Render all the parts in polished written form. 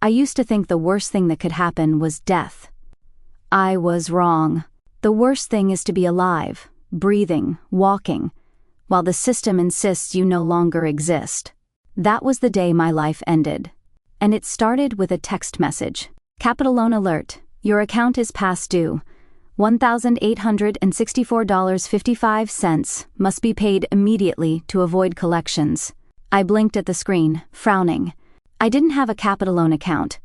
I used to think the worst thing that could happen was death. I was wrong. The worst thing is to be alive, breathing, walking, while the system insists you no longer exist. That was the day my life ended. And it started with a text message. Capital loan alert. Your account is past due. $1,864.55 must be paid immediately to avoid collections. I blinked at the screen, frowning. I didn't have a capital loan account.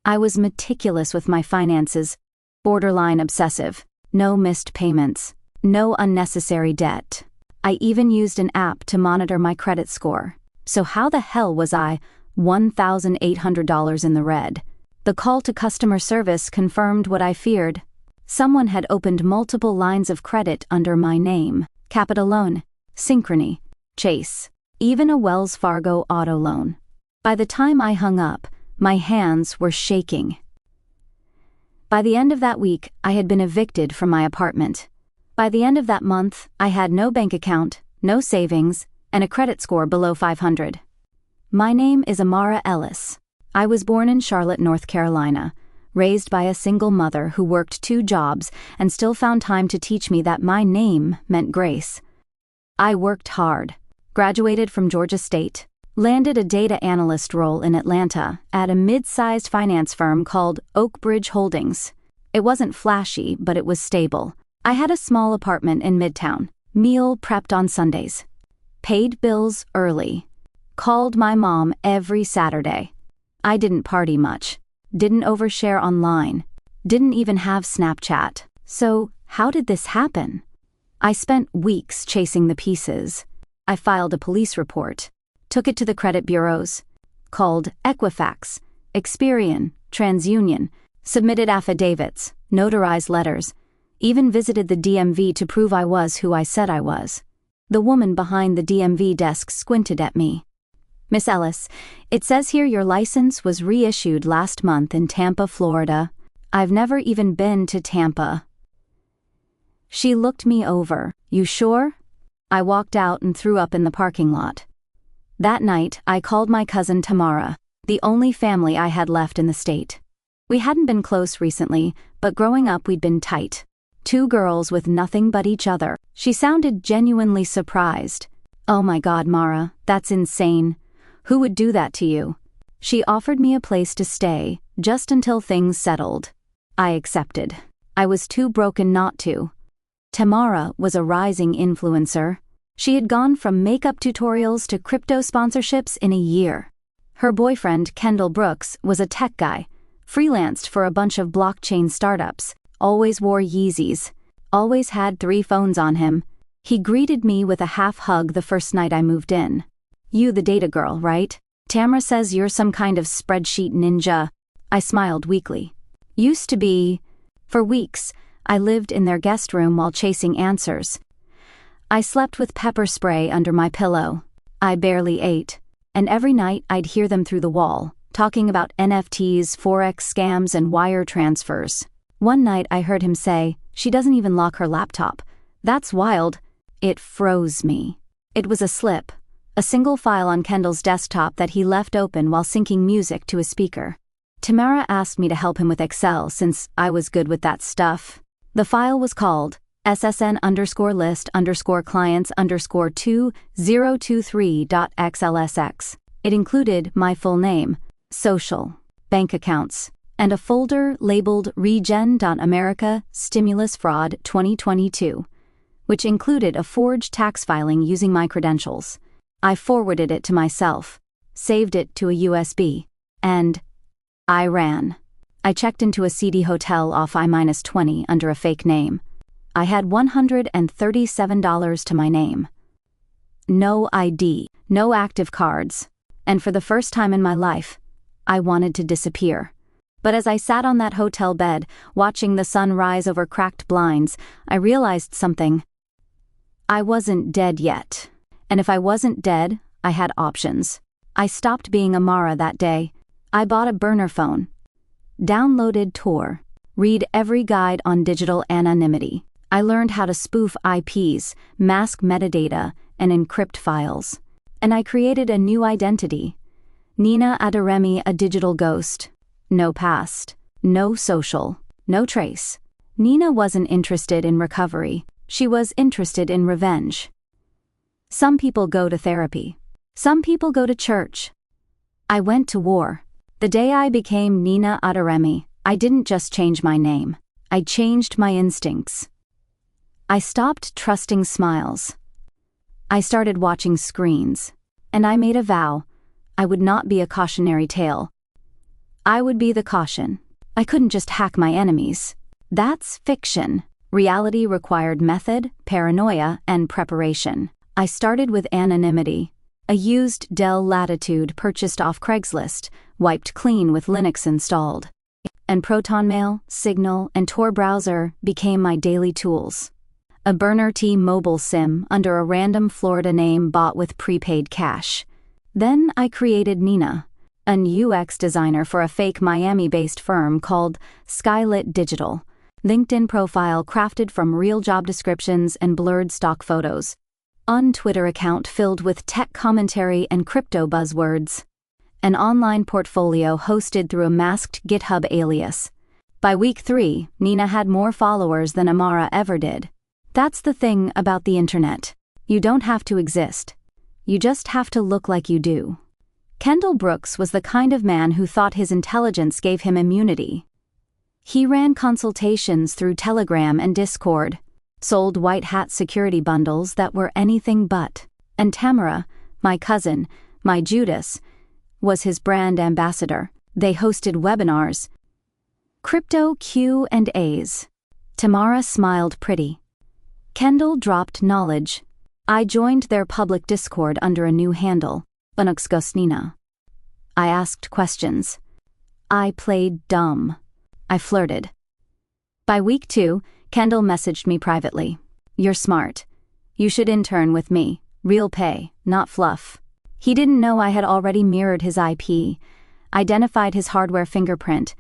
I was meticulous with my finances, borderline obsessive. No missed payments. No unnecessary debt. I even used an app to monitor my credit score. So how the hell was I $1,800 in the red? The call to customer service confirmed what I feared. Someone had opened multiple lines of credit under my name. Capital loan, Synchrony, Chase, even a Wells Fargo auto loan. By the time I hung up, my hands were shaking. By the end of that week, I had been evicted from my apartment. By the end of that month, I had no bank account, no savings, and a credit score below 500. My name is Amara Eze. I was born in Charlotte, North Carolina, raised by a single mother who worked 2 jobs and still found time to teach me that my name meant grace. I worked hard, graduated from Georgia State, landed a data analyst role in Atlanta at a mid-sized finance firm called Oak Bridge Holdings. It wasn't flashy, but it was stable. I had a small apartment in Midtown, meal prepped on Sundays, paid bills early, called my mom every Saturday. I didn't party much, didn't overshare online, didn't even have Snapchat. So, how did this happen? I spent weeks chasing the pieces. I filed a police report, took it to the credit bureaus, called Equifax, Experian, TransUnion, submitted affidavits, notarized letters, even visited the DMV to prove I was who I said I was. The woman behind the DMV desk squinted at me. Miss Ellis, it says here your license was reissued last month in Tampa, Florida. I've never even been to Tampa. She looked me over. You sure? I walked out and threw up in the parking lot. That night, I called my cousin Tamara, the only family I had left in the state. We hadn't been close recently, but growing up we'd been tight. 2 girls with nothing but each other. She sounded genuinely surprised. Oh my God, Mara, that's insane. Who would do that to you? She offered me a place to stay, just until things settled. I accepted. I was too broken not to. Tamara was a rising influencer. She had gone from makeup tutorials to crypto sponsorships in a year. Her boyfriend, Kendall Brooks, was a tech guy, freelanced for a bunch of blockchain startups, always wore Yeezys, always had 3 phones on him. He greeted me with a half hug the first night I moved in. You the data girl, right? Tamara says you're some kind of spreadsheet ninja. I smiled weakly. Used to be. For weeks, I lived in their guest room while chasing answers. I slept with pepper spray under my pillow. I barely ate. And every night I'd hear them through the wall, talking about NFTs, Forex scams, and wire transfers. One night I heard him say, she doesn't even lock her laptop. That's wild. It froze me. It was a slip. A single file on Kendall's desktop that he left open while syncing music to a speaker. Tamara asked me to help him with Excel since I was good with that stuff. The file was called ssn_list_clients_2023.xlsx. It included my full name, social, bank accounts, and a folder labeled Regen.America Stimulus Fraud 2022, which included a forged tax filing using my credentials. I forwarded it to myself, saved it to a USB, and I ran. I checked into a seedy hotel off I-20 under a fake name. I had $137 to my name. No ID, no active cards, and for the first time in my life, I wanted to disappear. But as I sat on that hotel bed, watching the sun rise over cracked blinds, I realized something. I wasn't dead yet. And if I wasn't dead, I had options. I stopped being Amara that day. I bought a burner phone, downloaded Tor, read every guide on digital anonymity. I learned how to spoof IPs, mask metadata, and encrypt files. And I created a new identity. Nina Aderemi, a digital ghost. No past, no social, no trace. Nina wasn't interested in recovery, she was interested in revenge. Some people go to therapy. Some people go to church. I went to war. The day I became Nina Aderemi, I didn't just change my name. I changed my instincts. I stopped trusting smiles. I started watching screens. And I made a vow. I would not be a cautionary tale. I would be the caution. I couldn't just hack my enemies. That's fiction. Reality required method, paranoia, and preparation. I started with anonymity. A used Dell Latitude purchased off Craigslist, wiped clean with Linux installed. And ProtonMail, Signal, and Tor browser became my daily tools. A Burner T mobile SIM under a random Florida name bought with prepaid cash. Then I created Nina, an UX designer for a fake Miami-based firm called Skylit Digital. LinkedIn profile crafted from real job descriptions and blurred stock photos. On Twitter account filled with tech commentary and crypto buzzwords. An online portfolio hosted through a masked GitHub alias. By week 3, Nina had more followers than Amara ever did. That's the thing about the internet. You don't have to exist. You just have to look like you do. Kendall Brooks was the kind of man who thought his intelligence gave him immunity. He ran consultations through Telegram and Discord, sold white hat security bundles that were anything but, and Tamara, my cousin, my Judas, was his brand ambassador. They hosted webinars. Crypto Q&As. Tamara smiled pretty. Kendall dropped knowledge. I joined their public Discord under a new handle, Nina. I asked questions. I played dumb. I flirted. By week 2, Kendall messaged me privately. You're smart. You should intern with me. Real pay, not fluff. He didn't know I had already mirrored his IP, identified his hardware fingerprint,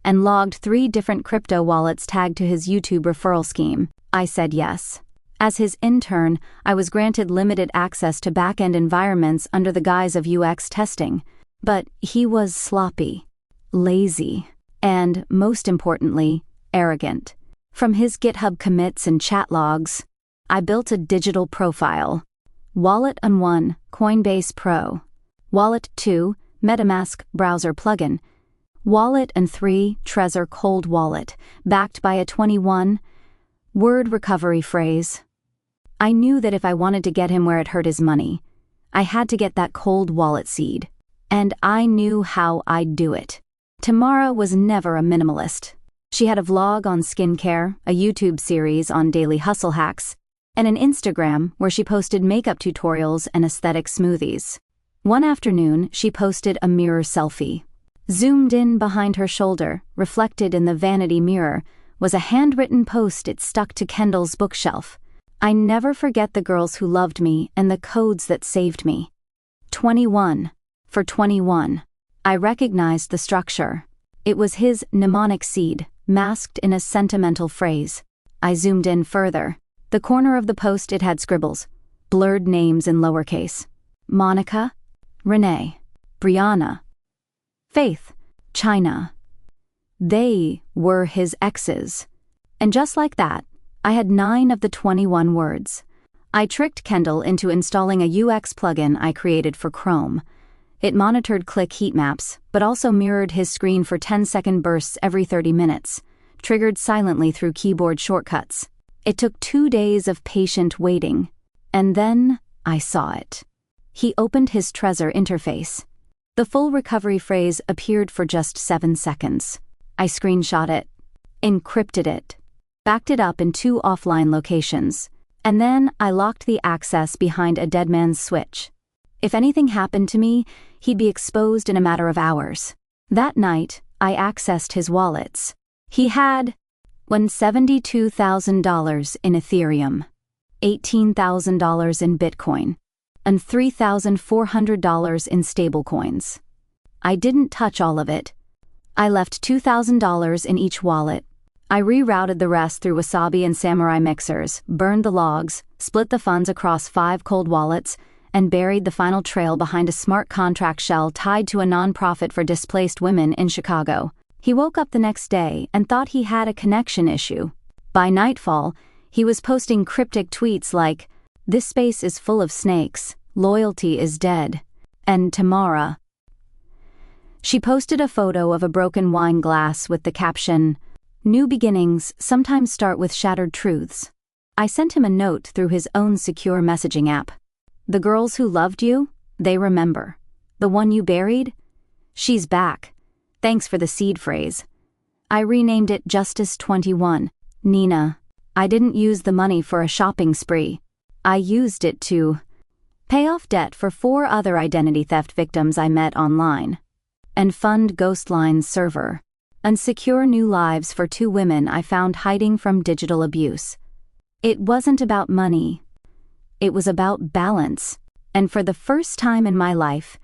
and logged 3 different crypto wallets tagged to his YouTube referral scheme. I said yes. As his intern, I was granted limited access to back-end environments under the guise of UX testing. But he was sloppy, lazy, and, most importantly, arrogant. From his GitHub commits and chat logs, I built a digital profile. Wallet on 1, Coinbase Pro. Wallet 2, MetaMask browser plugin. Wallet and 3, Trezor cold wallet, backed by a 21-word recovery phrase. I knew that if I wanted to get him where it hurt his money, I had to get that cold wallet seed. And I knew how I'd do it. Tamara was never a minimalist. She had a vlog on skincare, a YouTube series on daily hustle hacks, and an Instagram where she posted makeup tutorials and aesthetic smoothies. One afternoon, she posted a mirror selfie. Zoomed in behind her shoulder, reflected in the vanity mirror, was a handwritten post it stuck to Kendall's bookshelf. I never forget the girls who loved me and the codes that saved me. 21. For 21. I recognized the structure. It was his mnemonic seed, masked in a sentimental phrase. I zoomed in further. The corner of the post it had scribbles, blurred names in lowercase. Monica, Renee, Brianna, Faith, China. They were his exes. And just like that, I had 9 of the 21 words. I tricked Kendall into installing a UX plugin I created for Chrome. It monitored click heat maps, but also mirrored his screen for 10-second bursts every 30 minutes, triggered silently through keyboard shortcuts. It took 2 days of patient waiting, and then I saw it. He opened his Trezor interface. The full recovery phrase appeared for just 7 seconds. I screenshot it, encrypted it, backed it up in 2 offline locations, and then I locked the access behind a dead man's switch. If anything happened to me, he'd be exposed in a matter of hours. That night, I accessed his wallets. He had $72,000 in Ethereum, $18,000 in Bitcoin, and $3,400 in stablecoins. I didn't touch all of it. I left $2,000 in each wallet. I rerouted the rest through Wasabi and Samurai mixers, burned the logs, split the funds across 5 cold wallets, and buried the final trail behind a smart contract shell tied to a nonprofit for displaced women in Chicago. He woke up the next day and thought he had a connection issue. By nightfall, he was posting cryptic tweets like, "This space is full of snakes, loyalty is dead," and Tamara. She posted a photo of a broken wine glass with the caption, "New beginnings sometimes start with shattered truths." I sent him a note through his own secure messaging app. "The girls who loved you, they remember. The one you buried? She's back. Thanks for the seed phrase." I renamed it Justice 21. Nina, I didn't use the money for a shopping spree. I used it to pay off debt for 4 other identity theft victims I met online, and fund Ghostline's server, and secure new lives for 2 women I found hiding from digital abuse. It wasn't about money. It was about balance, and for the first time in my life,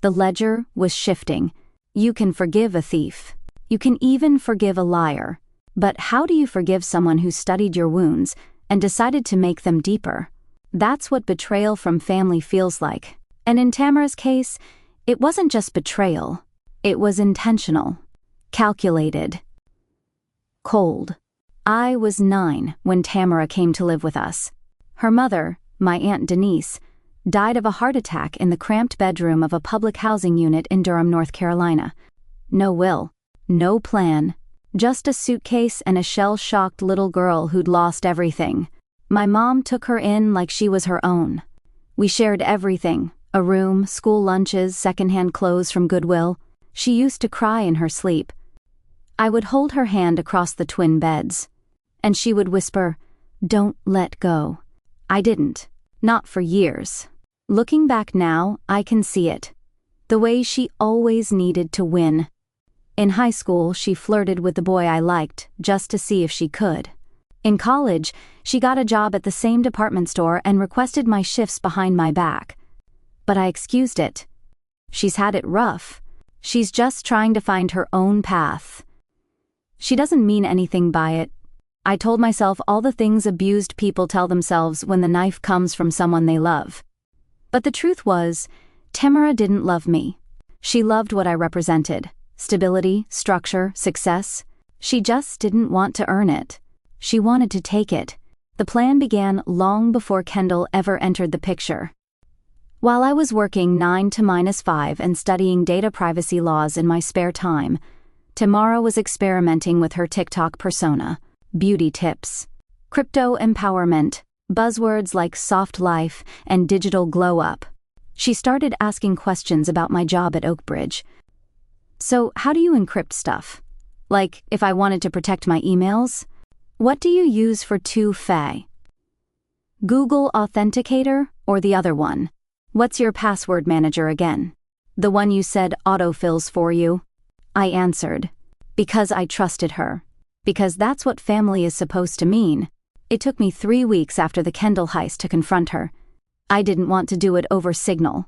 the ledger was shifting. You can forgive a thief. You can even forgive a liar. But how do you forgive someone who studied your wounds and decided to make them deeper? That's what betrayal from family feels like. And in Tamara's case, it wasn't just betrayal. It was intentional, calculated, cold. I was 9 when Tamara came to live with us. Her mother, my Aunt Denise, died of a heart attack in the cramped bedroom of a public housing unit in Durham, North Carolina. No will, no plan, just a suitcase and a shell-shocked little girl who'd lost everything. My mom took her in like she was her own. We shared everything, a room, school lunches, secondhand clothes from Goodwill. She used to cry in her sleep. I would hold her hand across the twin beds, and she would whisper, "Don't let go." I didn't, not for years. Looking back now, I can see it. The way she always needed to win. In high school, she flirted with the boy I liked, just to see if she could. In college, she got a job at the same department store and requested my shifts behind my back. But I excused it. She's had it rough. She's just trying to find her own path. She doesn't mean anything by it. I told myself all the things abused people tell themselves when the knife comes from someone they love. But the truth was, Tamara didn't love me. She loved what I represented. Stability, structure, success. She just didn't want to earn it. She wanted to take it. The plan began long before Kendall ever entered the picture. While I was working 9 to -5 and studying data privacy laws in my spare time, Tamara was experimenting with her TikTok persona, beauty tips, crypto empowerment, buzzwords like soft life and digital glow up. She started asking questions about my job at Oakbridge. "So how do you encrypt stuff? Like, if I wanted to protect my emails? What do you use for 2FA? Google Authenticator or the other one? What's your password manager again? The one you said autofills for you?" I answered, because I trusted her. Because that's what family is supposed to mean. It took me 3 weeks after the Kendall heist to confront her. I didn't want to do it over Signal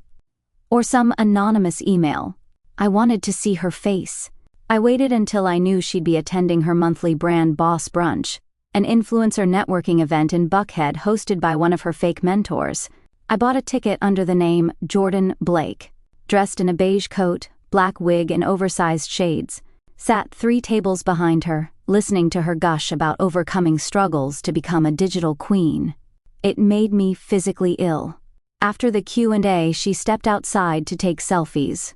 or some anonymous email. I wanted to see her face. I waited until I knew she'd be attending her monthly brand boss brunch, an influencer networking event in Buckhead hosted by one of her fake mentors. I bought a ticket under the name Jordan Blake, dressed in a beige coat, black wig and oversized shades, sat 3 tables behind her, listening to her gush about overcoming struggles to become a digital queen. It made me physically ill. After the Q&A, she stepped outside to take selfies.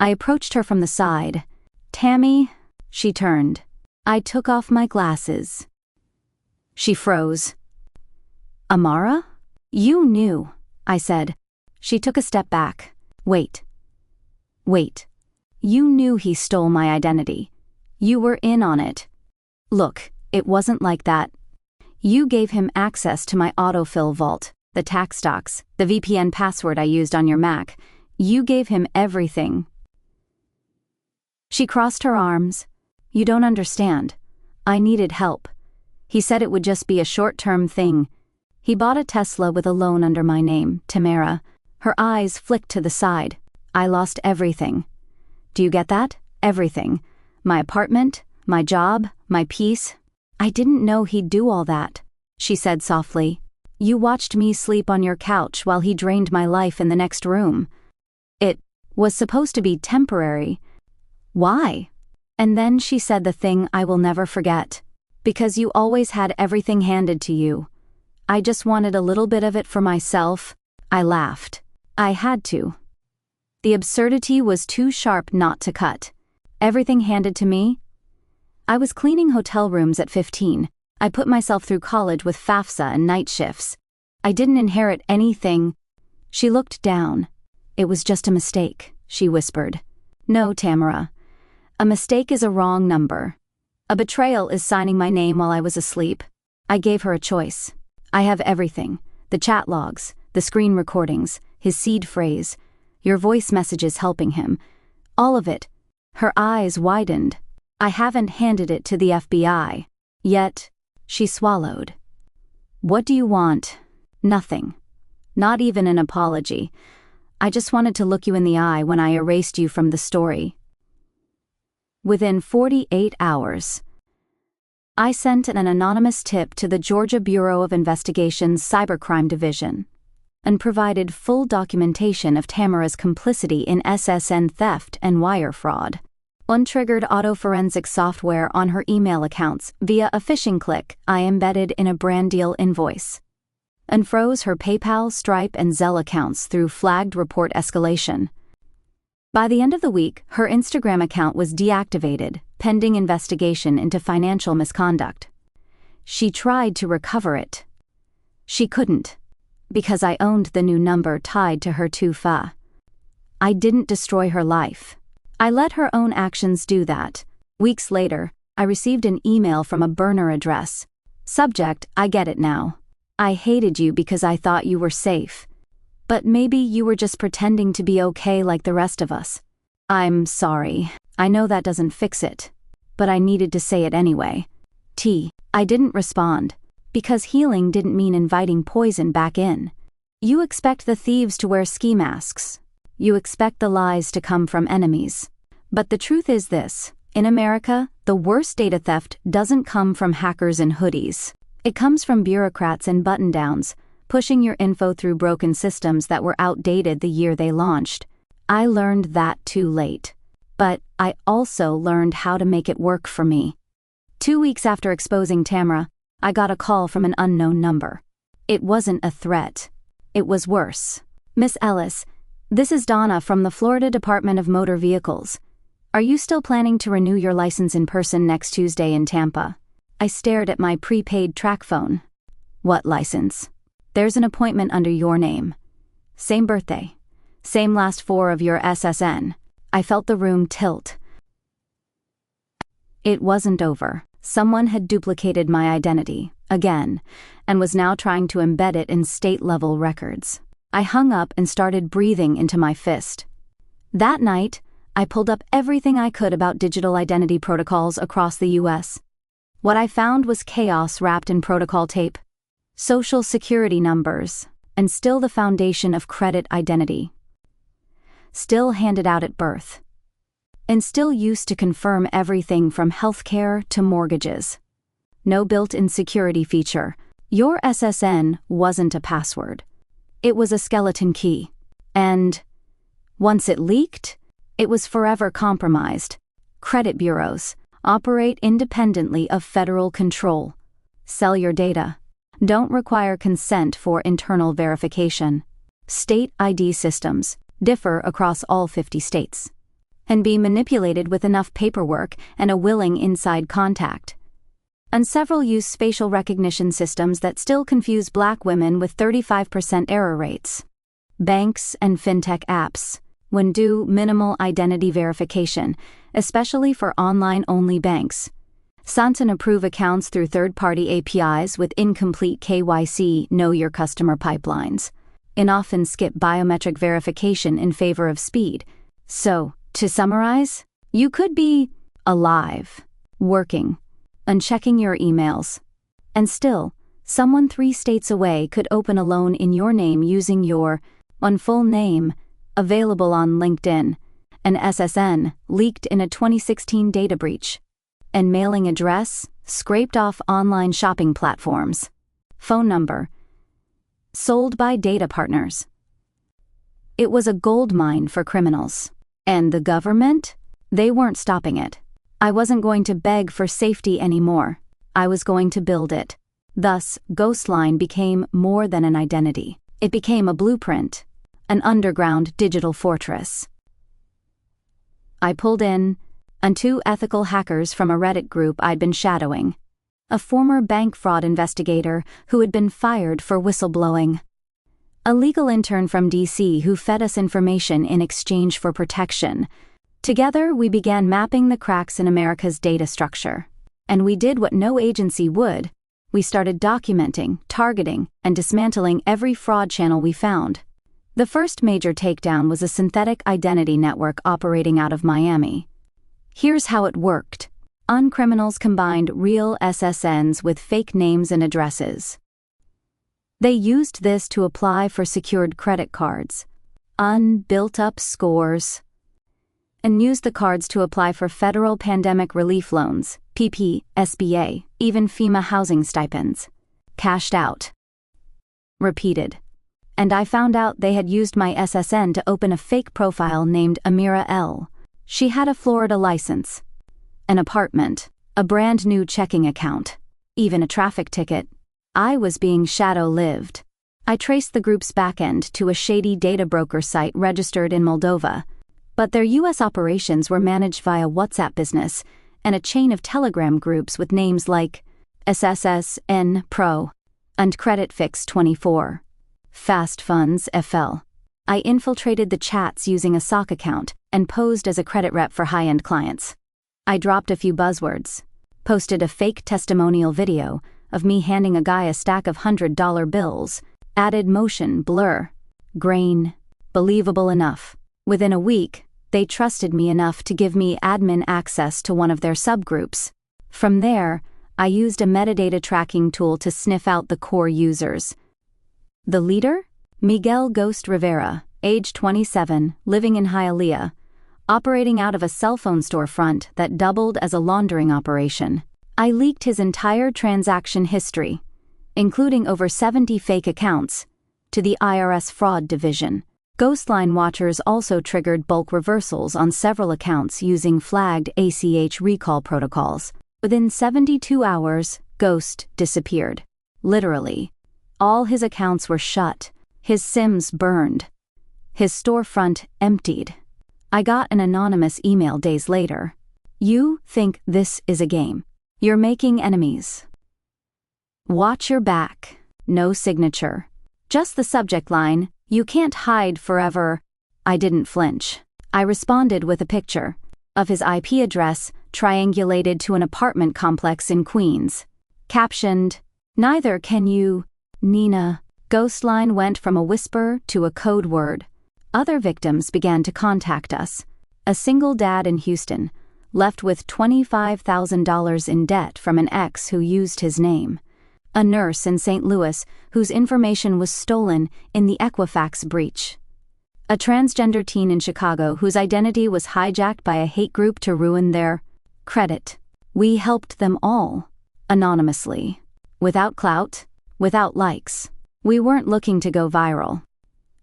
I approached her from the side. "Tammy," she turned. I took off my glasses. She froze. "Amara? You knew," I said. She took a step back. Wait. You knew he stole my identity. You were in on it. Look, it wasn't like that. You gave him access to my autofill vault, the tax docs, the VPN password I used on your Mac. You gave him everything." She crossed her arms. "You don't understand. I needed help. He said it would just be a short-term thing. He bought a Tesla with a loan under my name, Tamara." Her eyes flicked to the side. "I lost everything. Do you get that? Everything. My apartment, my job, my peace. I didn't know he'd do all that," she said softly. You watched me sleep on your couch while he drained my life in the next room. It was supposed to be temporary. Why? And then she said the thing I will never forget. Because you always had everything handed to you. I just wanted a little bit of it for myself. I laughed. I had to. The absurdity was too sharp not to cut. Everything handed to me? I was cleaning hotel rooms at 15. I put myself through college with FAFSA and night shifts. I didn't inherit anything. She looked down. It was just a mistake, she whispered. No, Tamara. A mistake is a wrong number. A betrayal is signing my name while I was asleep. I gave her a choice. I have everything. The chat logs, the screen recordings, his seed phrase, your voice messages helping him. All of it. Her eyes widened. I haven't handed it to the FBI. Yet, she swallowed. What do you want? Nothing. Not even an apology. I just wanted to look you in the eye when I erased you from the story. Within 48 hours, I sent an anonymous tip to the Georgia Bureau of Investigation's Cybercrime Division and provided full documentation of Tamara's complicity in SSN theft and wire fraud. Untriggered autoforensic software on her email accounts via a phishing click I embedded in a brand deal invoice, and froze her PayPal, Stripe, and Zelle accounts through flagged report escalation. By the end of the week, her Instagram account was deactivated, pending investigation into financial misconduct. She tried to recover it. She couldn't, because I owned the new number tied to her tufa. I didn't destroy her life. I let her own actions do that. Weeks later, I received an email from a burner address. Subject, I get it now. I hated you because I thought you were safe. But maybe you were just pretending to be okay like the rest of us. I'm sorry. I know that doesn't fix it. But I needed to say it anyway. I didn't respond. Because healing didn't mean inviting poison back in. You expect the thieves to wear ski masks. You expect the lies to come from enemies. But the truth is this. In America, the worst data theft doesn't come from hackers in hoodies. It comes from bureaucrats in button-downs, pushing your info through broken systems that were outdated the year they launched. I learned that too late. But I also learned how to make it work for me. 2 weeks after exposing Tamara, I got a call from an unknown number. It wasn't a threat. It was worse. Miss Ellis, this is Donna from the Florida Department of Motor Vehicles. Are you still planning to renew your license in person next Tuesday in Tampa? I stared at my prepaid track phone. What license? There's an appointment under your name. Same birthday. Same last 4 of your SSN. I felt the room tilt. It wasn't over. Someone had duplicated my identity, again, and was now trying to embed it in state-level records. I hung up and started breathing into my fist. That night, I pulled up everything I could about digital identity protocols across the U.S. What I found was chaos wrapped in protocol tape. Social security numbers, and still the foundation of credit identity. Still handed out at birth. And still used to confirm everything from healthcare to mortgages. No built-in security feature. Your SSN wasn't a password. It was a skeleton key. And once it leaked, it was forever compromised. Credit bureaus operate independently of federal control. Sell your data. Don't require consent for internal verification. State ID systems differ across all 50 states. And be manipulated with enough paperwork and a willing inside contact. And several use facial recognition systems that still confuse Black women with 35% error rates. Banks and fintech apps, when do minimal identity verification, especially for online-only banks. Santan approve accounts through third-party APIs with incomplete KYC know your customer pipelines. And often skip biometric verification in favor of speed. So, to summarize, you could be alive, working, and checking your emails. And still, someone 3 states away could open a loan in your name using your full name, available on LinkedIn, an SSN leaked in a 2016 data breach, and mailing address scraped off online shopping platforms. Phone number sold by data partners. It was a gold mine for criminals. And the government? They weren't stopping it. I wasn't going to beg for safety anymore. I was going to build it. Thus, Ghostline became more than an identity. It became a blueprint, an underground digital fortress. I pulled in, and 2 ethical hackers from a Reddit group I'd been shadowing. A former bank fraud investigator who had been fired for whistleblowing. A legal intern from DC who fed us information in exchange for protection. Together, we began mapping the cracks in America's data structure. And we did what no agency would. We started documenting, targeting, and dismantling every fraud channel we found. The first major takedown was a synthetic identity network operating out of Miami. Here's how it worked. Criminals combined real SSNs with fake names and addresses. They used this to apply for secured credit cards, built-up scores, and used the cards to apply for federal pandemic relief loans, PP, SBA, even FEMA housing stipends. Cashed out. Repeated. And I found out they had used my SSN to open a fake profile named Amara Eze. She had a Florida license, an apartment, a brand new checking account, even a traffic ticket. I was being shadow-lived. I traced the group's backend to a shady data broker site registered in Moldova, but their U.S. operations were managed via WhatsApp Business and a chain of Telegram groups with names like SSSN Pro and Credit Fix 24, Fast Funds FL. I infiltrated the chats using a sock account and posed as a credit rep for high-end clients. I dropped a few buzzwords, posted a fake testimonial video of me handing a guy a stack of $100 bills, added motion, blur, grain, believable enough. Within a week, they trusted me enough to give me admin access to one of their subgroups. From there, I used a metadata tracking tool to sniff out the core users. The leader? Miguel Ghost Rivera, age 27, living in Hialeah, operating out of a cell phone storefront that doubled as a laundering operation. I leaked his entire transaction history, including over 70 fake accounts, to the IRS fraud division. Ghostline watchers also triggered bulk reversals on several accounts using flagged ACH recall protocols. Within 72 hours, Ghost disappeared. Literally. All his accounts were shut, his SIMs burned, his storefront emptied. I got an anonymous email days later. You think this is a game. You're making enemies. Watch your back. No signature. Just the subject line, you can't hide forever. I didn't flinch. I responded with a picture of his IP address triangulated to an apartment complex in Queens. Captioned, neither can you, Nina. Ghostline went from a whisper to a code word. Other victims began to contact us. A single dad in Houston, left with $25,000 in debt from an ex who used his name. A nurse in St. Louis whose information was stolen in the Equifax breach. A transgender teen in Chicago whose identity was hijacked by a hate group to ruin their credit. We helped them all, anonymously. Without clout, without likes. We weren't looking to go viral.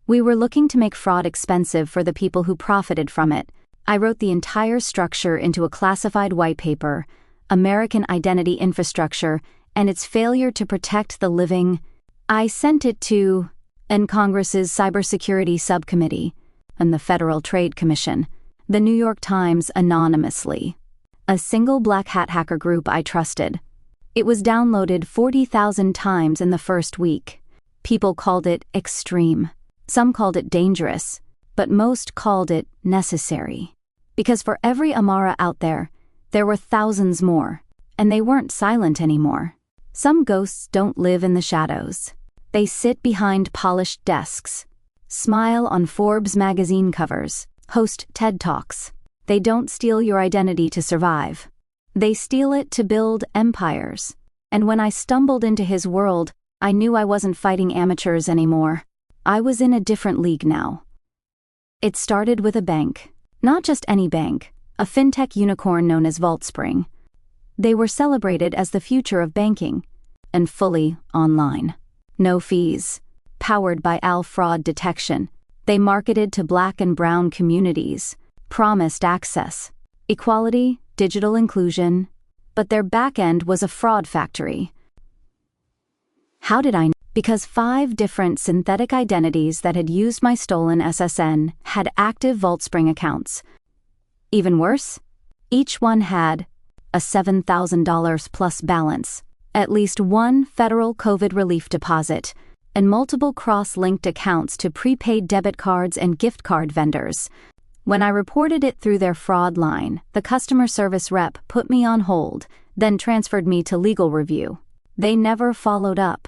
We were looking to make fraud expensive for the people who profited from it. I wrote the entire structure into a classified white paper, American Identity Infrastructure and its failure to protect the living. I sent it to Congress's Cybersecurity Subcommittee and the Federal Trade Commission, the New York Times anonymously. A single black hat hacker group I trusted. It was downloaded 40,000 times in the first week. People called it extreme. Some called it dangerous, but most called it necessary. Because for every Amara out there, there were thousands more, and they weren't silent anymore. Some ghosts don't live in the shadows. They sit behind polished desks, smile on Forbes magazine covers, host TED Talks. They don't steal your identity to survive. They steal it to build empires. And when I stumbled into his world, I knew I wasn't fighting amateurs anymore. I was in a different league now. It started with a bank. Not just any bank, a fintech unicorn known as VaultSpring. They were celebrated as the future of banking, and fully online. No fees, powered by AL fraud detection. They marketed to Black and brown communities, promised access, equality, digital inclusion, but their back end was a fraud factory. How did I know? Because 5 different synthetic identities that had used my stolen SSN had active VaultSpring accounts. Even worse, each one had a $7,000 plus balance, at least one federal COVID relief deposit, and multiple cross-linked accounts to prepaid debit cards and gift card vendors. When I reported it through their fraud line, the customer service rep put me on hold, then transferred me to legal review. They never followed up.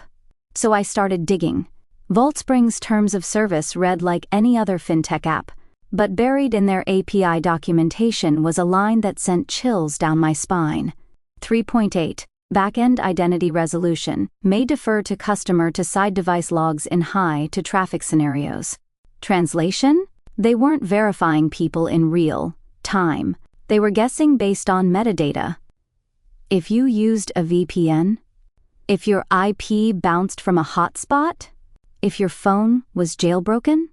So I started digging. VaultSpring's terms of service read like any other fintech app, but buried in their API documentation was a line that sent chills down my spine. 3.8. Backend identity resolution may defer to customer-to-side device logs in high-to-traffic scenarios. Translation? They weren't verifying people in real time. They were guessing based on metadata. If you used a VPN, if your IP bounced from a hotspot, if your phone was jailbroken,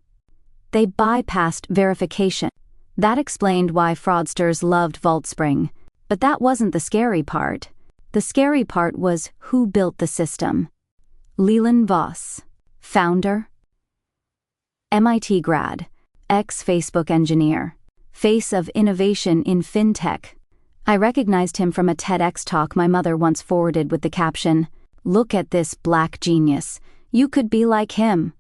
they bypassed verification. That explained why fraudsters loved VaultSpring. But that wasn't the scary part. The scary part was who built the system. Leland Voss, founder, MIT grad, ex-Facebook engineer, face of innovation in fintech. I recognized him from a TEDx talk my mother once forwarded with the caption, "Look at this black genius. You could be like him."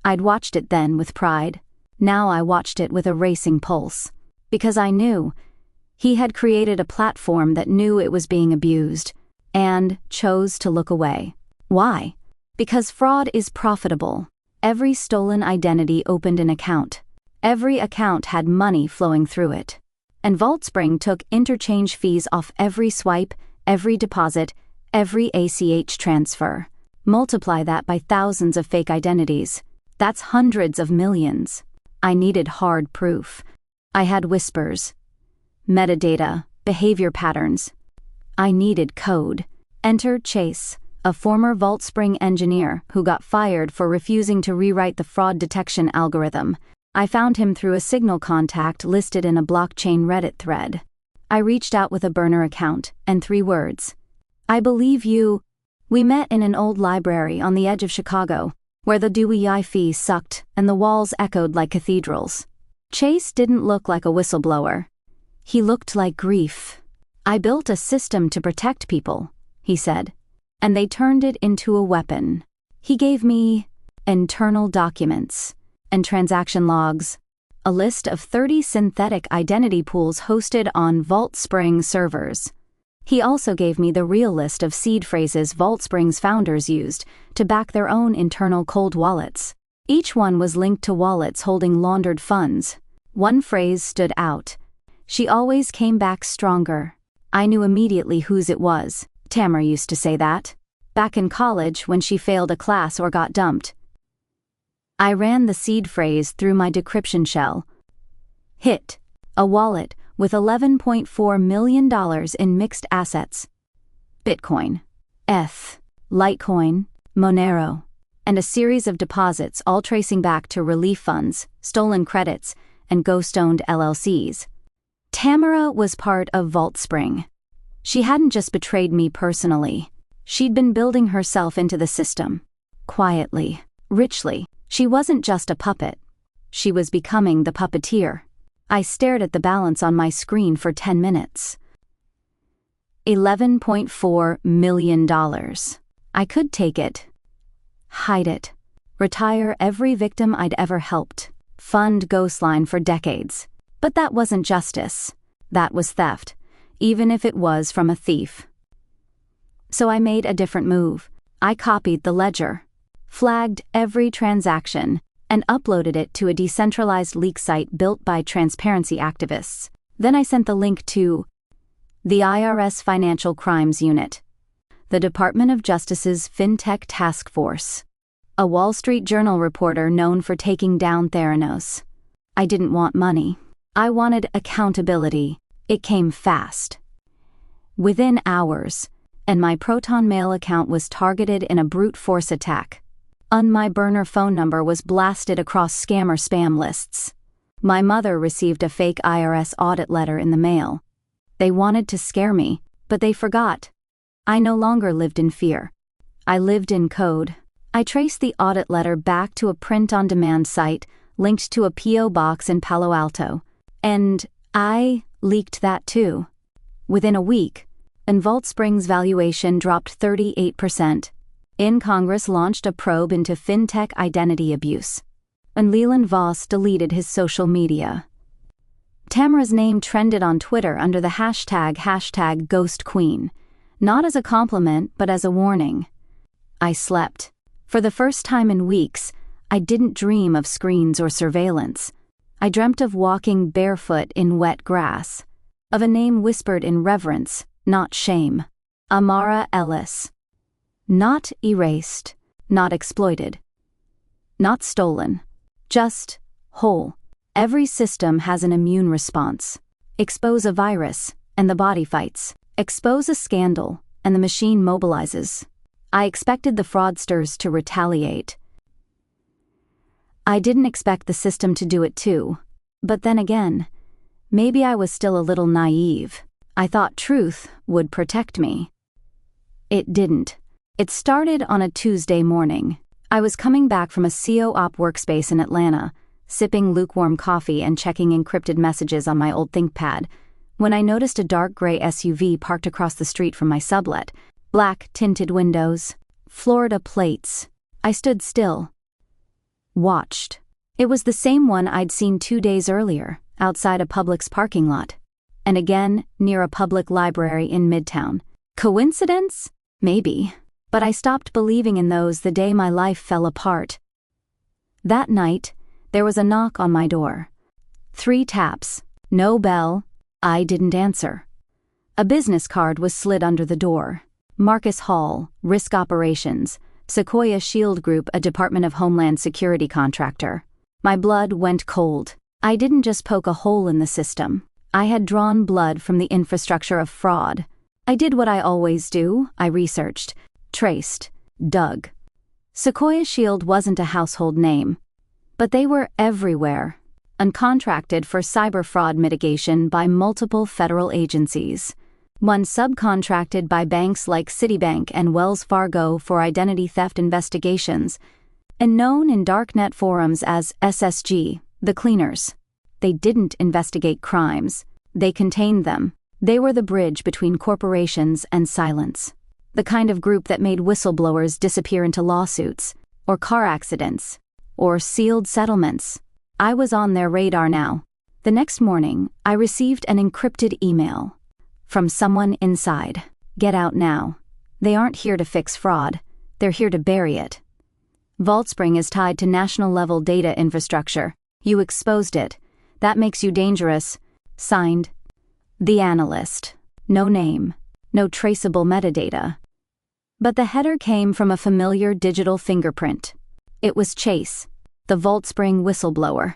I'd watched it then with pride. Now I watched it with a racing pulse. Because I knew he had created a platform that knew it was being abused and chose to look away. Why? Because fraud is profitable. Every stolen identity opened an account. Every account had money flowing through it. And VaultSpring took interchange fees off every swipe, every deposit, every ACH transfer. Multiply that by thousands of fake identities. That's hundreds of millions. I needed hard proof. I had whispers, metadata, behavior patterns. I needed code. Enter Chase, a former VaultSpring engineer who got fired for refusing to rewrite the fraud detection algorithm. I found him through a Signal contact listed in a blockchain Reddit thread. I reached out with a burner account and 3 words. "I believe you." We met in an old library on the edge of Chicago, where the dewy ivy sucked and the walls echoed like cathedrals. Chase didn't look like a whistleblower. He looked like grief. "I built a system to protect people," he said, "and they turned it into a weapon." He gave me internal documents and transaction logs, a list of 30 synthetic identity pools hosted on VaultSpring servers. He also gave me the real list of seed phrases VaultSpring's founders used to back their own internal cold wallets. Each one was linked to wallets holding laundered funds. One phrase stood out. "She always came back stronger." I knew immediately whose it was. Tamara used to say that. Back in college when she failed a class or got dumped. I ran the seed phrase through my decryption shell. Hit. A wallet with $11.4 million in mixed assets. Bitcoin, ETH, Litecoin, Monero, and a series of deposits all tracing back to relief funds, stolen credits, and ghost-owned LLCs. Tamara was part of VaultSpring. She hadn't just betrayed me personally. She'd been building herself into the system. Quietly, richly. She wasn't just a puppet. She was becoming the puppeteer. I stared at the balance on my screen for 10 minutes. $11.4 million. I could take it, hide it, retire every victim I'd ever helped, fund Ghostline for decades. But that wasn't justice. That was theft, even if it was from a thief. So I made a different move. I copied the ledger, flagged every transaction, and uploaded it to a decentralized leak site built by transparency activists. Then I sent the link to the IRS Financial Crimes Unit, the Department of Justice's FinTech Task Force, a Wall Street Journal reporter known for taking down Theranos. I didn't want money. I wanted accountability. It came fast. Within hours, and my Proton Mail account was targeted in a brute force attack. My burner phone number was blasted across scammer spam lists. My mother received a fake IRS audit letter in the mail. They wanted to scare me, but they forgot. I no longer lived in fear. I lived in code. I traced the audit letter back to a print-on-demand site linked to a P.O. box in Palo Alto. And I leaked that too. Within a week, Vault Spring's valuation dropped 38%. Congress launched a probe into fintech identity abuse. And Leland Voss deleted his social media. Tamara's name trended on Twitter under the hashtag #GhostQueen, not as a compliment but as a warning. I slept. For the first time in weeks, I didn't dream of screens or surveillance. I dreamt of walking barefoot in wet grass, of a name whispered in reverence, not shame. Amara Eze. Not erased, not exploited, not stolen, just whole. Every system has an immune response. Expose a virus, and the body fights. Expose a scandal, and the machine mobilizes. I expected the fraudsters to retaliate. I didn't expect the system to do it too. But then again, maybe I was still a little naive. I thought truth would protect me. It didn't. It started on a Tuesday morning. I was coming back from a CO-op workspace in Atlanta, sipping lukewarm coffee and checking encrypted messages on my old ThinkPad, when I noticed a dark gray SUV parked across the street from my sublet. Black tinted windows, Florida plates. I stood still. Watched. It was the same one I'd seen 2 days earlier, outside a Publix parking lot. And again, near a public library in Midtown. Coincidence? Maybe. But I stopped believing in those the day my life fell apart. That night, there was a knock on my door. 3 taps. No bell. I didn't answer. A business card was slid under the door. Marcus Hall, Risk Operations, Sequoia Shield Group, a Department of Homeland Security contractor. My blood went cold. I didn't just poke a hole in the system. I had drawn blood from the infrastructure of fraud. I did what I always do. I researched, traced, dug. Sequoia Shield wasn't a household name, but they were everywhere, uncontracted for cyber fraud mitigation by multiple federal agencies. One subcontracted by banks like Citibank and Wells Fargo for identity theft investigations, and known in darknet forums as SSG, the cleaners. They didn't investigate crimes. They contained them. They were the bridge between corporations and silence. The kind of group that made whistleblowers disappear into lawsuits, or car accidents, or sealed settlements. I was on their radar now. The next morning, I received an encrypted email. From someone inside. Get out now. They aren't here to fix fraud. They're here to bury it. VaultSpring is tied to national-level data infrastructure. You exposed it. That makes you dangerous. Signed, The Analyst. No name. No traceable metadata. But the header came from a familiar digital fingerprint. It was Chase, the VaultSpring whistleblower.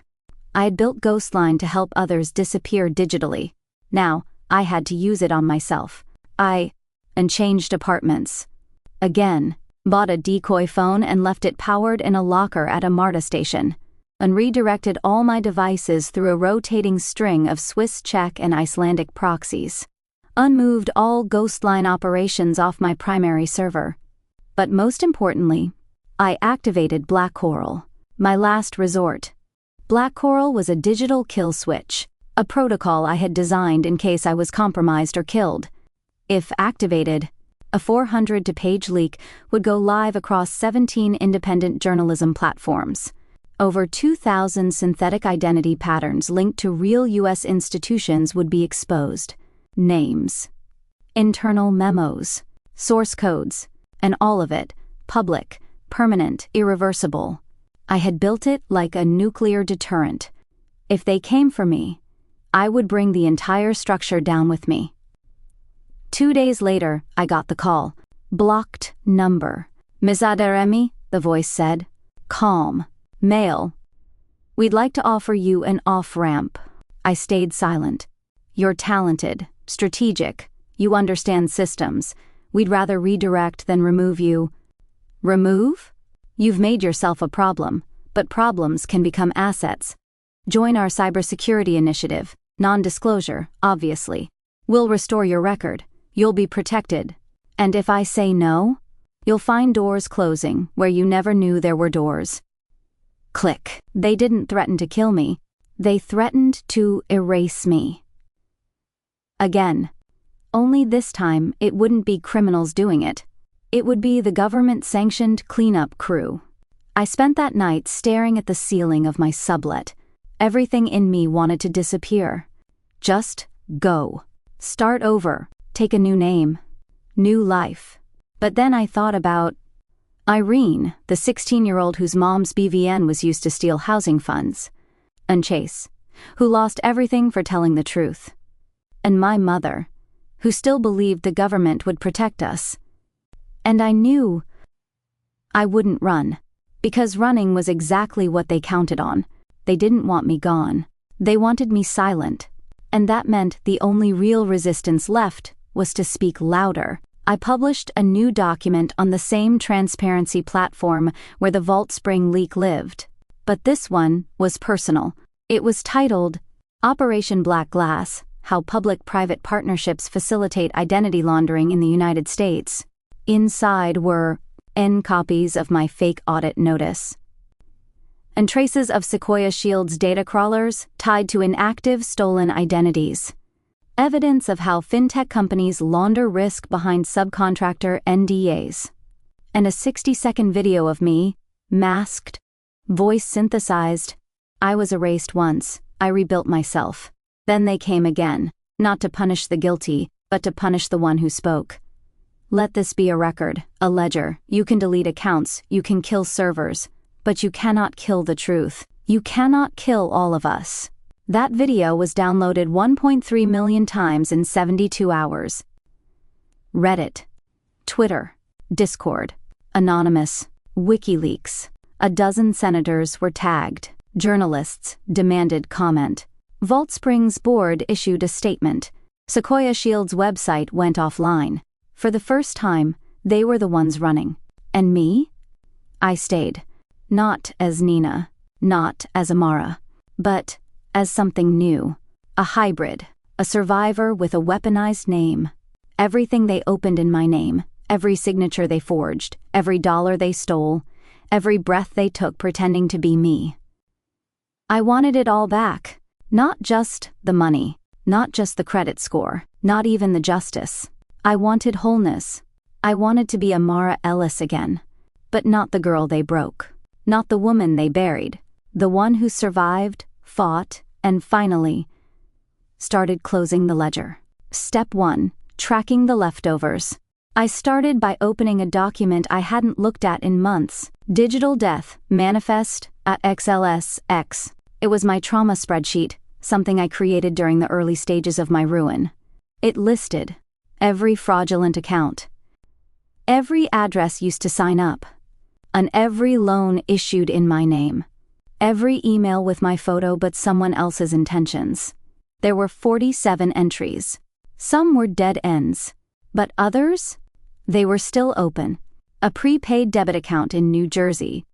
I had built Ghostline to help others disappear digitally. Now, I had to use it on myself. And changed apartments. Again, bought a decoy phone and left it powered in a locker at a MARTA station, and redirected all my devices through a rotating string of Swiss Czech and Icelandic proxies. Unmoved all Ghostline operations off my primary server. But most importantly, I activated Black Coral, my last resort. Black Coral was a digital kill switch. A protocol I had designed in case I was compromised or killed. If activated, a 400-page leak would go live across 17 independent journalism platforms. Over 2,000 synthetic identity patterns linked to real U.S. institutions would be exposed. Names, internal memos, source codes, and all of it, public, permanent, irreversible. I had built it like a nuclear deterrent. If they came for me, I would bring the entire structure down with me. 2 days later, I got the call. Blocked number. Ms. Aderemi, the voice said. Calm. Male. We'd like to offer you an off-ramp. I stayed silent. You're talented, strategic. You understand systems. We'd rather redirect than remove you. Remove? You've made yourself a problem, but problems can become assets. Join our cybersecurity initiative, non-disclosure, obviously. We'll restore your record, you'll be protected. And if I say no, you'll find doors closing where you never knew there were doors. Click. They didn't threaten to kill me, they threatened to erase me. Again. Only this time it wouldn't be criminals doing it. It would be the government-sanctioned cleanup crew. I spent that night staring at the ceiling of my sublet. Everything in me wanted to disappear. Just go. Start over. Take a new name. New life. But then I thought about Irene, the 16-year-old whose mom's BVN was used to steal housing funds. And Chase, who lost everything for telling the truth. And my mother, who still believed the government would protect us. And I knew I wouldn't run, because running was exactly what they counted on. They didn't want me gone. They wanted me silent. And that meant the only real resistance left was to speak louder. I published a new document on the same transparency platform where the Vault Spring leak lived. But this one was personal. It was titled, Operation Black Glass: How Public-Private Partnerships Facilitate Identity Laundering in the United States. Inside were N copies of my fake audit notice. And traces of Sequoia Shield's data crawlers tied to inactive stolen identities. Evidence of how fintech companies launder risk behind subcontractor NDAs. And a 60-second video of me, masked, voice synthesized. I was erased once, I rebuilt myself. Then they came again, not to punish the guilty, but to punish the one who spoke. Let this be a record, a ledger. You can delete accounts, you can kill servers, but you cannot kill the truth. You cannot kill all of us. That video was downloaded 1.3 million times in 72 hours. Reddit, Twitter, Discord, Anonymous, WikiLeaks. A dozen senators were tagged. Journalists demanded comment. Vault Spring's board issued a statement. Sequoia Shield's website went offline. For the first time, they were the ones running. And me? I stayed. Not as Nina, not as Amara, but as something new. A hybrid, a survivor with a weaponized name. Everything they opened in my name, every signature they forged, every dollar they stole, every breath they took pretending to be me. I wanted it all back. Not just the money, not just the credit score, not even the justice. I wanted wholeness. I wanted to be Amara Eze again. But not the girl they broke. Not the woman they buried. The one who survived, fought, and finally started closing the ledger. Step 1. Tracking the leftovers. I started by opening a document I hadn't looked at in months. Digital Death, Manifest at XLSX. It was my trauma spreadsheet, something I created during the early stages of my ruin. It listed every fraudulent account, every address used to sign up, and every loan issued in my name, every email with my photo but someone else's intentions. There were 47 entries. Some were dead ends, but others? They were still open. A prepaid debit account in New Jersey,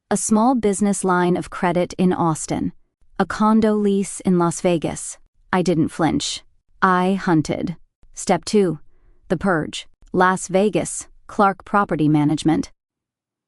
a small business line of credit in Austin, a condo lease in Las Vegas. I didn't flinch. I hunted. Step 2. The Purge. Las Vegas, Clark Property Management.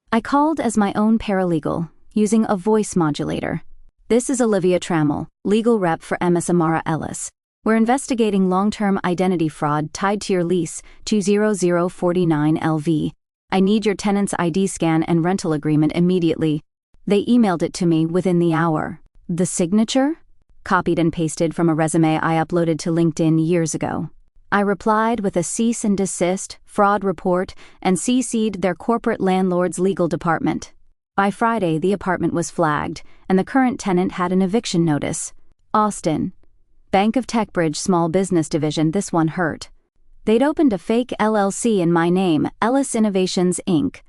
I called as my own paralegal, using a voice modulator. This is Olivia Trammell, legal rep for MS Amara Eze. We're investigating long-term identity fraud tied to your lease 20049 LV. I need your tenant's ID scan and rental agreement immediately. They emailed it to me within the hour. The signature? Copied and pasted from a resume I uploaded to LinkedIn years ago. I replied with a cease and desist, fraud report, and CC'd their corporate landlord's legal department. By Friday, the apartment was flagged, and the current tenant had an eviction notice. Austin. Bank of Techbridge Small Business Division. This one hurt. They'd opened a fake LLC in my name, Ellis Innovations, Inc.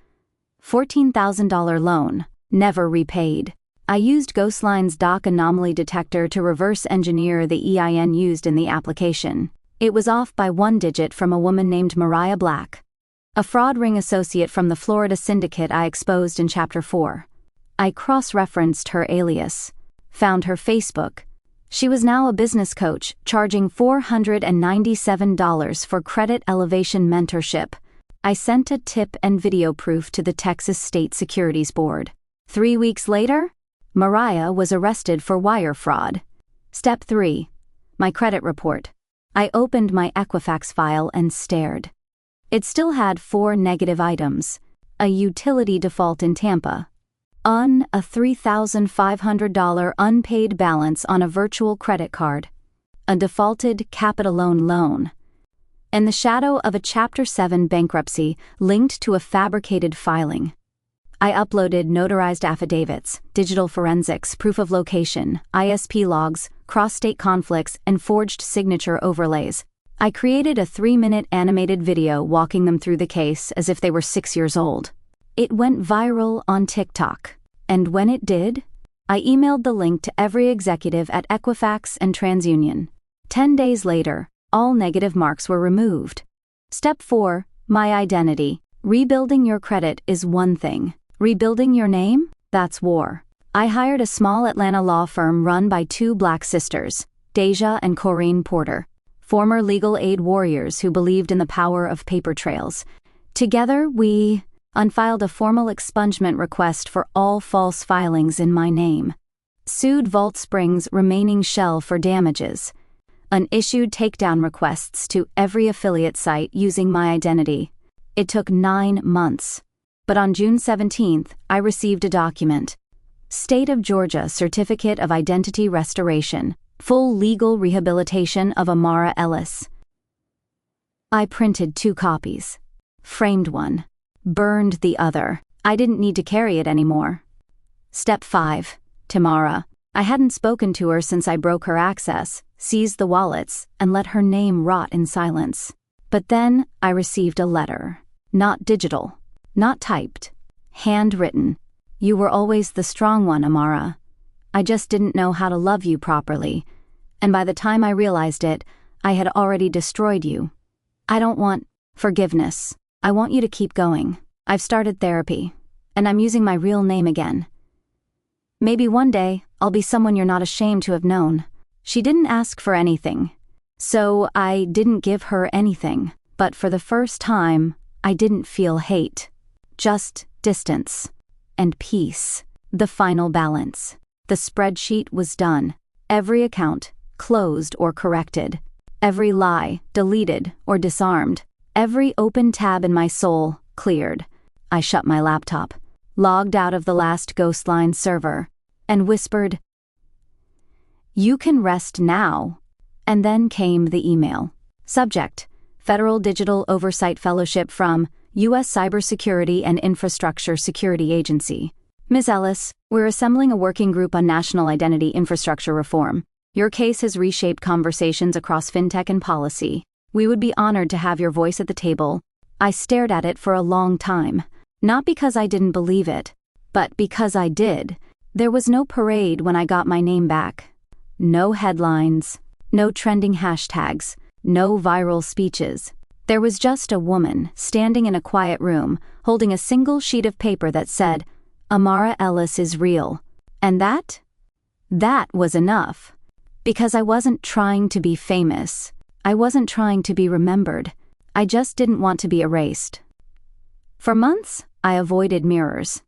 $14,000 loan. Never repaid. I used Ghostline's doc anomaly detector to reverse engineer the EIN used in the application. It was off by one digit from a woman named Mariah Black. A fraud ring associate from the Florida syndicate I exposed in Chapter 4. I cross-referenced her alias, found her Facebook. She was now a business coach, charging $497 for credit elevation mentorship. I sent a tip and video proof to the Texas State Securities Board. 3 weeks later, Mariah was arrested for wire fraud. Step 3. My credit report. I opened my Equifax file and stared. It still had 4 negative items: a utility default in Tampa, a $3,500 unpaid balance on a virtual credit card, a defaulted capital loan, and the shadow of a Chapter 7 bankruptcy linked to a fabricated filing. I uploaded notarized affidavits, digital forensics, proof of location, ISP logs, cross-state conflicts, and forged signature overlays. I created a 3-minute animated video walking them through the case as if they were 6 years old. It went viral on TikTok, and when it did, I emailed the link to every executive at Equifax and TransUnion. 10 days later, all negative marks were removed. Step 4. My identity. Rebuilding your credit is one thing. Rebuilding your name? That's war. I hired a small Atlanta law firm run by 2 Black sisters, Deja and Corinne Porter, former legal aid warriors who believed in the power of paper trails. Together, we unfiled a formal expungement request for all false filings in my name, sued Vault Springs' remaining shell for damages, and issued takedown requests to every affiliate site using my identity. It took 9 months. But on June 17th, I received a document. State of Georgia Certificate of Identity Restoration, full legal rehabilitation of Amara Eze. I printed 2 copies, framed one, burned the other. I didn't need to carry it anymore. Step 5. Tamara. I hadn't spoken to her since I broke her access, seized the wallets, and let her name rot in silence. But then I received a letter. Not digital, not typed, handwritten. You were always the strong one, Amara. I just didn't know how to love you properly, and by the time I realized it, I had already destroyed you. I don't want forgiveness. I want you to keep going. I've started therapy, and I'm using my real name again. Maybe one day, I'll be someone you're not ashamed to have known. She didn't ask for anything, so I didn't give her anything, but for the first time, I didn't feel hate. Just distance and peace. The final balance. The spreadsheet was done. Every account closed or corrected. Every lie deleted or disarmed. Every open tab in my soul cleared. I shut my laptop, logged out of the last Ghostline server, and whispered, "You can rest now." And then came the email. Subject: Federal Digital Oversight Fellowship from U.S. Cybersecurity and Infrastructure Security Agency. Ms. Ellis, we're assembling a working group on national identity infrastructure reform. Your case has reshaped conversations across fintech and policy. We would be honored to have your voice at the table. I stared at it for a long time, not because I didn't believe it, but because I did. There was no parade when I got my name back. No headlines, no trending hashtags, no viral speeches. There was just a woman standing in a quiet room, holding a single sheet of paper that said, "Amara Eze is real." And that was enough. Because I wasn't trying to be famous. I wasn't trying to be remembered. I just didn't want to be erased. For months, I avoided mirrors.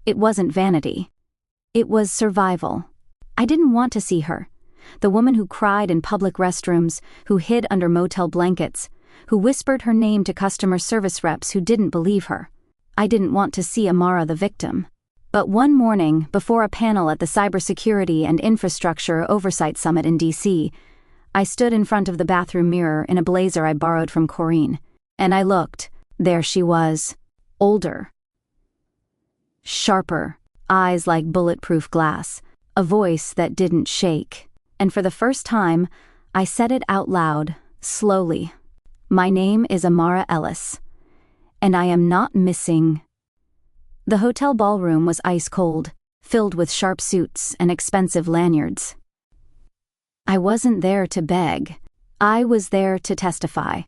It wasn't vanity. It was survival. I didn't want to see her. The woman who cried in public restrooms, who hid under motel blankets, who whispered her name to customer service reps who didn't believe her. I didn't want to see Amara the victim. But one morning, before a panel at the Cybersecurity and Infrastructure Oversight Summit in D.C., I stood in front of the bathroom mirror in a blazer I borrowed from Corinne, and I looked. There she was. Older. Sharper. Eyes like bulletproof glass. A voice that didn't shake. And for the first time, I said it out loud, slowly. My name is Amara Eze, and I am not missing. The hotel ballroom was ice cold, filled with sharp suits and expensive lanyards. I wasn't there to beg. I was there to testify.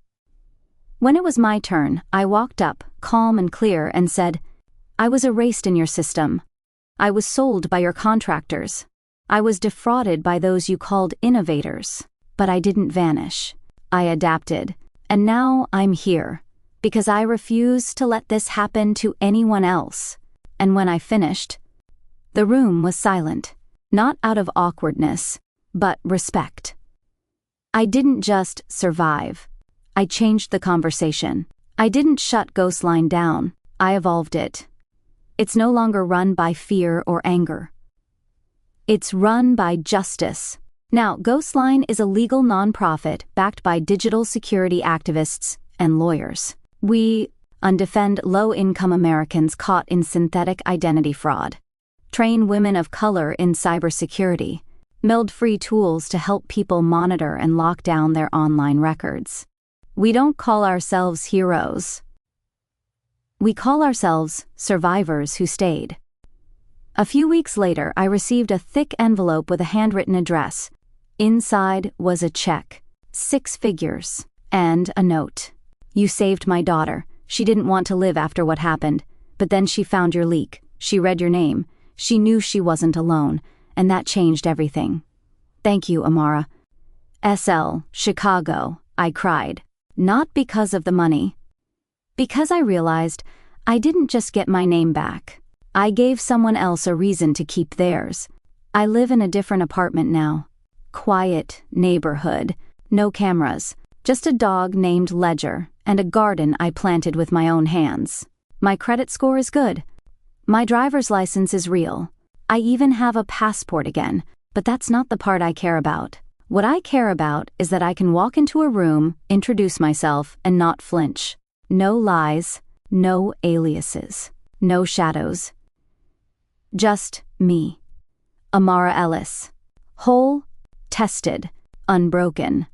When it was my turn, I walked up, calm and clear, and said, "I was erased in your system. I was sold by your contractors. I was defrauded by those you called innovators. But I didn't vanish. I adapted. And now I'm here. Because I refuse to let this happen to anyone else." And when I finished, the room was silent, not out of awkwardness, but respect. I didn't just survive. I changed the conversation. I didn't shut Ghostline down. I evolved it. It's no longer run by fear or anger. It's run by justice. Now, Ghostline is a legal nonprofit backed by digital security activists and lawyers. We undefend low-income Americans caught in synthetic identity fraud, train women of color in cybersecurity, build free tools to help people monitor and lock down their online records. We don't call ourselves heroes. We call ourselves survivors who stayed. A few weeks later, I received a thick envelope with a handwritten address. Inside was a check, 6 figures, and a note. "You saved my daughter. She didn't want to live after what happened, but then she found your leak. She read your name. She knew she wasn't alone, and that changed everything. Thank you, Amara. SL, Chicago," I cried. Not because of the money. Because I realized I didn't just get my name back. I gave someone else a reason to keep theirs. I live in a different apartment now. Quiet neighborhood, no cameras, just a dog named Ledger and a garden I planted with my own hands. My credit score is good. My driver's license is real. I even have a passport again, but that's not the part I care about. What I care about is that I can walk into a room, introduce myself, and not flinch. No lies, no aliases, no shadows. Just me. Amara Eze. Whole, tested, unbroken.